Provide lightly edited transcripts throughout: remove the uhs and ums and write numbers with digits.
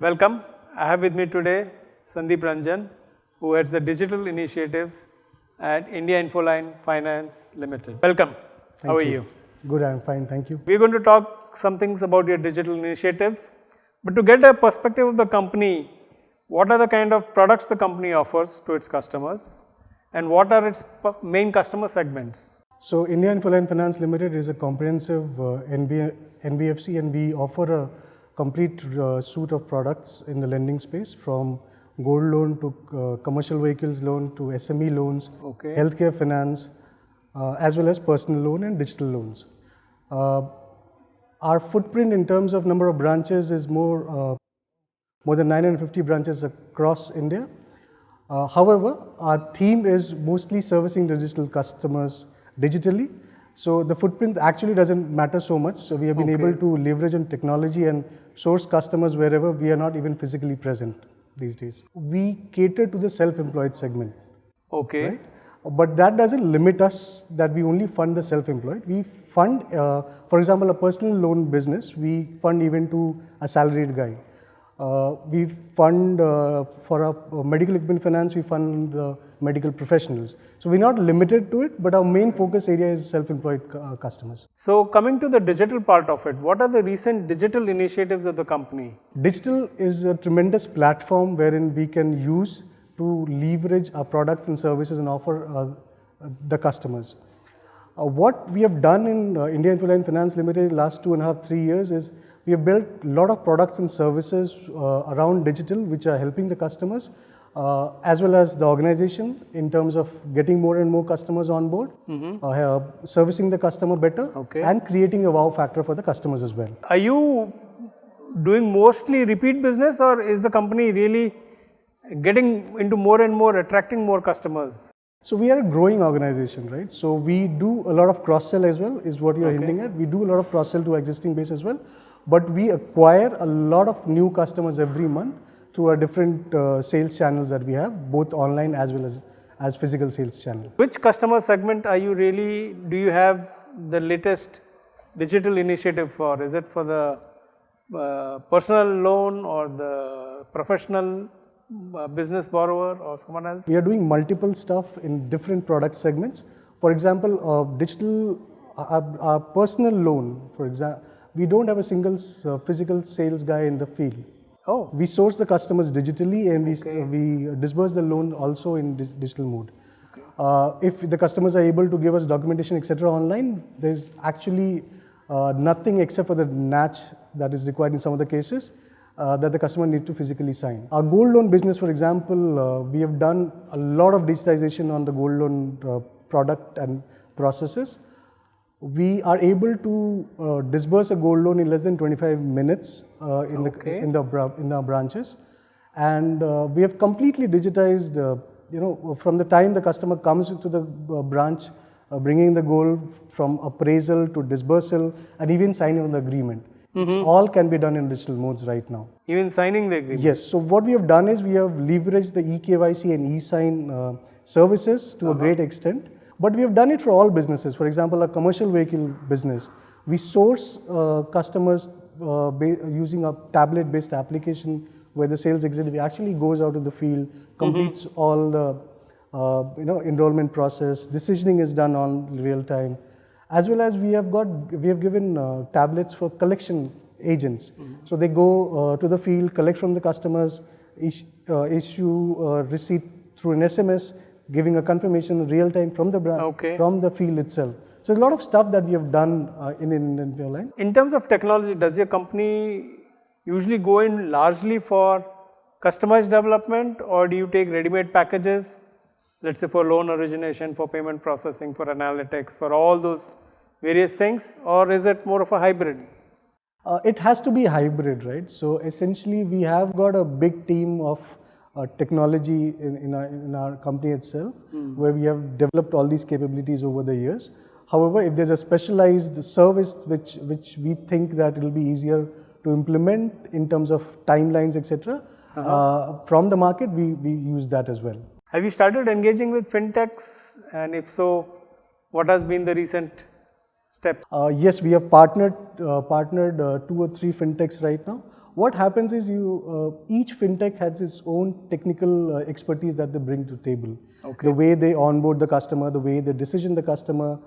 Welcome. I have with me today Sandeep Ranjan, who heads the digital initiatives at India Infoline Finance Limited. Welcome. How are you? Good, I'm fine, thank you. We're going to talk some things about your digital initiatives, but to get a perspective of the company, what are the kind of products the company offers to its customers and what are its main customer segments? So, India Infoline Finance Limited is a comprehensive NBFC, and we offer a complete suite of products in the lending space, from gold loan to commercial vehicles loan to SME loans, healthcare finance, as well as personal loan and digital loans. Our footprint in terms of number of branches is more than 950 branches across India. However, our theme is mostly servicing the digital customers digitally. So the footprint actually doesn't matter so much. So we have been able to leverage on technology and source customers wherever we are not even physically present these days. We cater to the self-employed segment. Right? But that doesn't limit us that we only fund the self-employed. We fund, for example, a personal loan business, we fund even to a salaried guy. We fund for a medical equipment finance, we fund the medical professionals. So we're not limited to it, but our main focus area is self-employed customers. So coming to the digital part of it, what are the recent digital initiatives of the company? Digital is a tremendous platform wherein we can use to leverage our products and services and offer the customers. What we have done in India Infoline Finance Limited in the last 2.5 to 3 years is we have built a lot of products and services around digital which are helping the customers as well as the organization in terms of getting more and more customers on board, servicing the customer better and creating a wow factor for the customers as well. Are you doing mostly repeat business, or is the company really getting into more and more attracting more customers? So we are a growing organization, right? So we do a lot of cross-sell as well, is what you're hinting at. We do a lot of cross-sell to existing base as well, but we acquire a lot of new customers every month through our different sales channels that we have, both online as well as physical sales channel. Which customer segment are you really, do you have the latest digital initiative for? Is it for the personal loan or the professional business borrower or someone else? We are doing multiple stuff in different product segments. For example, digital, our personal loan, for example, we don't have a single physical sales guy in the field. We source the customers digitally and we disburse the loan also in digital mode. If the customers are able to give us documentation, etc. online, there's actually nothing except for the NACH that is required in some of the cases that the customer needs to physically sign. Our gold loan business, for example, we have done a lot of digitization on the gold loan product and processes. We are able to disburse a gold loan in less than 25 minutes in our branches, and we have completely digitized. From the time the customer comes into the branch, bringing the gold from appraisal to disbursal, and even signing on the agreement. It's all can be done in digital modes right now. Even signing the agreement? Yes. So what we have done is we have leveraged the eKYC and eSign services to a great extent. But we have done it for all businesses. For example, a commercial vehicle business, we source customers using a tablet-based application where the sales executive actually goes out to the field, completes all the enrollment process, decisioning is done on real time, as well as we have given tablets for collection agents. So they go to the field, collect from the customers, issue a receipt through an SMS, giving a confirmation in real time from the field itself. So a lot of stuff that we have done in Infoline. In terms of technology, does your company usually go in largely for customized development, or do you take ready-made packages, let's say for loan origination, for payment processing, for analytics, for all those various things, or is it more of a hybrid? It has to be hybrid, right? So essentially we have got a big team of technology in our company itself, where we have developed all these capabilities over the years. However, if there's a specialized service which we think that it will be easier to implement in terms of timelines, etc., from the market, we use that as well. Have you started engaging with Fintechs, and if so, what has been the recent steps? Yes, we have partnered 2 or 3 Fintechs right now. what happens is each fintech has its own technical expertise that they bring to the table. Okay. The way they onboard the customer, the way they decision the customer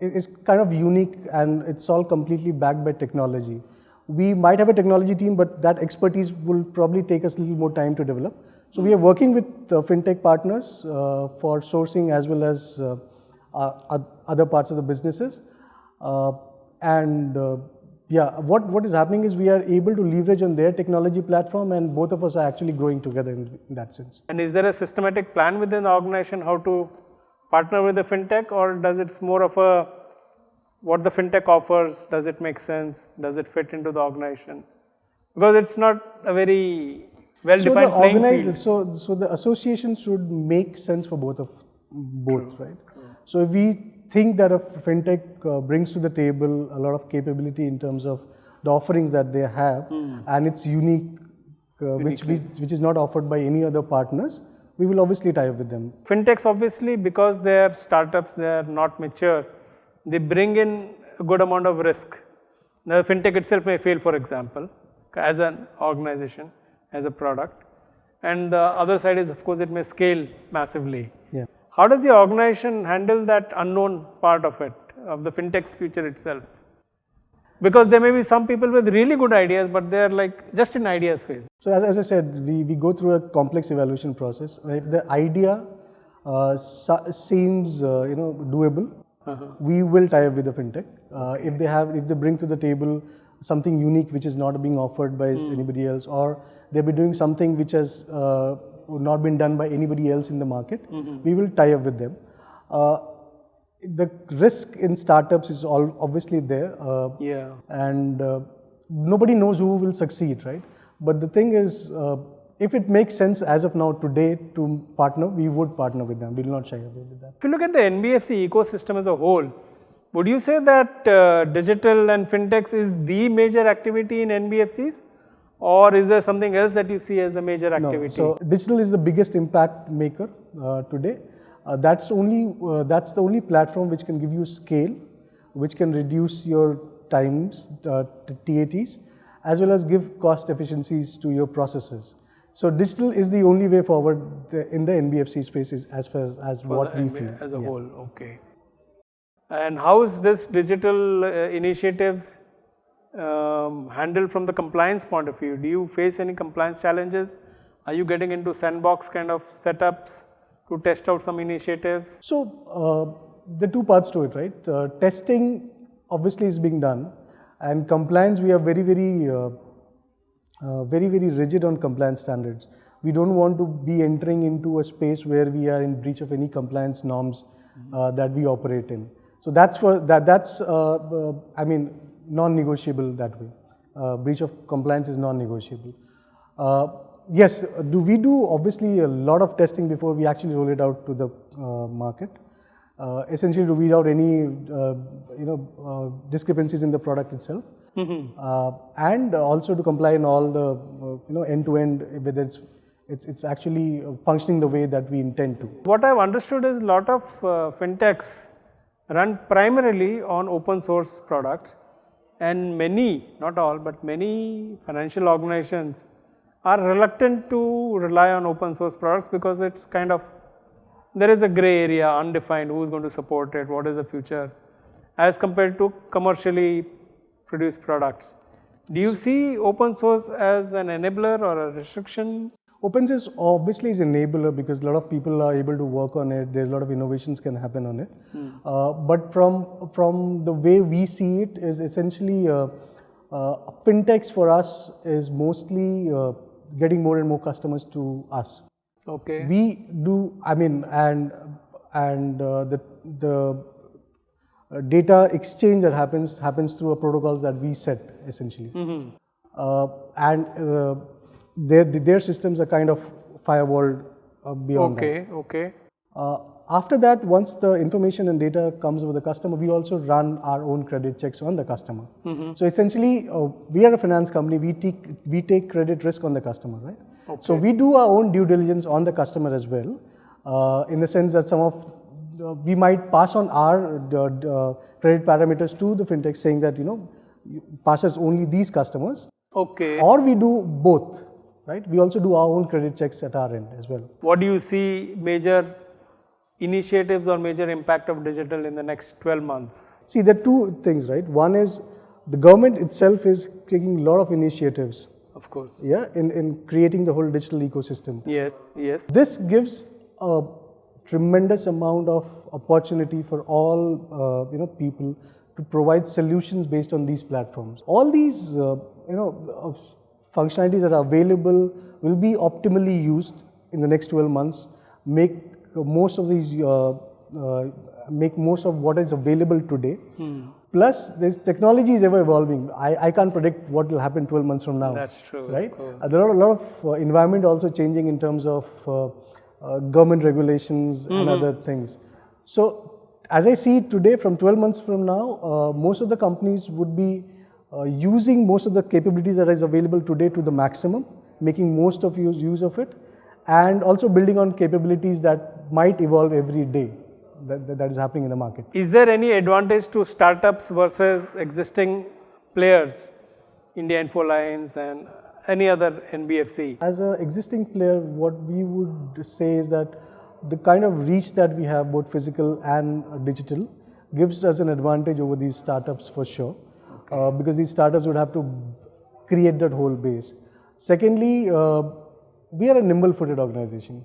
is kind of unique, and it's all completely backed by technology. We might have a technology team, but that expertise will probably take us a little more time to develop. So we are working with fintech partners for sourcing as well as other parts of the businesses. What is happening is we are able to leverage on their technology platform, and both of us are actually growing together in that sense. And is there a systematic plan within the organization how to partner with the fintech, or does it's more of a what the fintech offers, does it make sense, does it fit into the organization? Because it's not a very well-defined playing field. So the association should make sense for both, right? So if we think that a fintech brings to the table a lot of capability in terms of the offerings that they have, and it's unique, which is not offered by any other partners, we will obviously tie up with them. Fintechs, obviously, because they're startups, they're not mature, they bring in a good amount of risk. The fintech itself may fail, for example, as an organization, as a product. And the other side is, of course, it may scale massively. Yeah. How does the organization handle that unknown part of it, of the fintech's future itself? Because there may be some people with really good ideas, but they're like just in ideas phase. So as I said, we go through a complex evaluation process. Right? The idea seems doable. We will tie up with the fintech. If they bring to the table something unique which is not being offered by anybody else, or they'll be doing something which has not been done by anybody else in the market, we will tie up with them. The risk in startups is obviously there, and nobody knows who will succeed, right? But the thing is, if it makes sense as of now today to partner, we would partner with them. We will not shy away with that. If you look at the NBFC ecosystem as a whole, would you say that digital and fintechs is the major activity in NBFCs? Or is there something else that you see as a major activity? No. So digital is the biggest impact maker today. That's the only platform which can give you scale, which can reduce your times, TATs, as well as give cost efficiencies to your processes. So digital is the only way forward in the NBFC space, as far as what we feel. As a whole, okay. And how is this digital initiatives handled from the compliance point of view? Do you face any compliance challenges? Are you getting into sandbox kind of setups to test out some initiatives? So the two parts to it, right? Testing obviously is being done, and compliance, we are very rigid on compliance standards. We don't want to be entering into a space where we are in breach of any compliance norms that we operate in. So that's non-negotiable that way. Breach of compliance is non-negotiable. Yes, we do obviously a lot of testing before we actually roll it out to the market. Essentially to weed out any discrepancies in the product itself, and also to comply in all the end-to-end, whether it's actually functioning the way that we intend to. What I've understood is a lot of fintechs run primarily on open source products, and many, not all, but many financial organizations are reluctant to rely on open source products because it's kind of, there is a gray area, undefined, who is going to support it, what is the future, as compared to commercially produced products. Do you see open source as an enabler or a restriction? Open source obviously is an enabler because a lot of people are able to work on it. There's a lot of innovations can happen on it. But from the way we see it is essentially fintechs for us is mostly getting more and more customers to us. Okay. We do, the data exchange that happens through a protocols that we set essentially. Their systems are kind of firewalled beyond that. Okay. After that, once the information and data comes over the customer, we also run our own credit checks on the customer. So essentially, we are a finance company. We take credit risk on the customer, right? Okay. So we do our own due diligence on the customer as well, in the sense that we might pass on our credit parameters to the fintech, saying that pass us only these customers. Okay. Or we do both, right? We also do our own credit checks at our end as well. What do you see major initiatives or major impact of digital in the next 12 months? See, there are two things, right? One is the government itself is taking a lot of initiatives, Of course. yeah, in creating the whole digital ecosystem. Yes, yes. This gives a tremendous amount of opportunity for all people to provide solutions based on these platforms. All these functionalities that are available will be optimally used in the next 12 months. Make most of these make most of what is available today. Plus, this technology is ever evolving. I can't predict what will happen 12 months from now. That's true. Right? Of course. There are a lot of environment also changing in terms of government regulations and other things. So, as I see it today, from 12 months from now, most of the companies would be using most of the capabilities that is available today to the maximum, making most of use of it, and also building on capabilities that might evolve every day. That is happening in the market. Is there any advantage to startups versus existing players, India Infolines and any other NBFC? As an existing player, what we would say is that the kind of reach that we have, both physical and digital, gives us an advantage over these startups for sure. Okay. Because these startups would have to create that whole base. Secondly, we are a nimble-footed organization.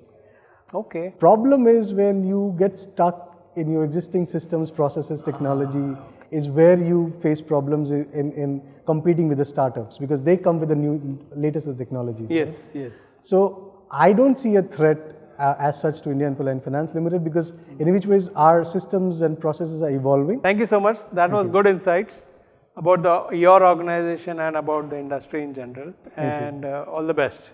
Okay. Problem is when you get stuck in your existing systems, processes, technology, is where you face problems in competing with the startups, because they come with the latest of technologies. Yes, right? yes. So I don't see a threat as such to India Infoline Finance Limited, because in which ways our systems and processes are evolving. Thank you so much. That was good insights about your organization and about the industry in general. And all the best.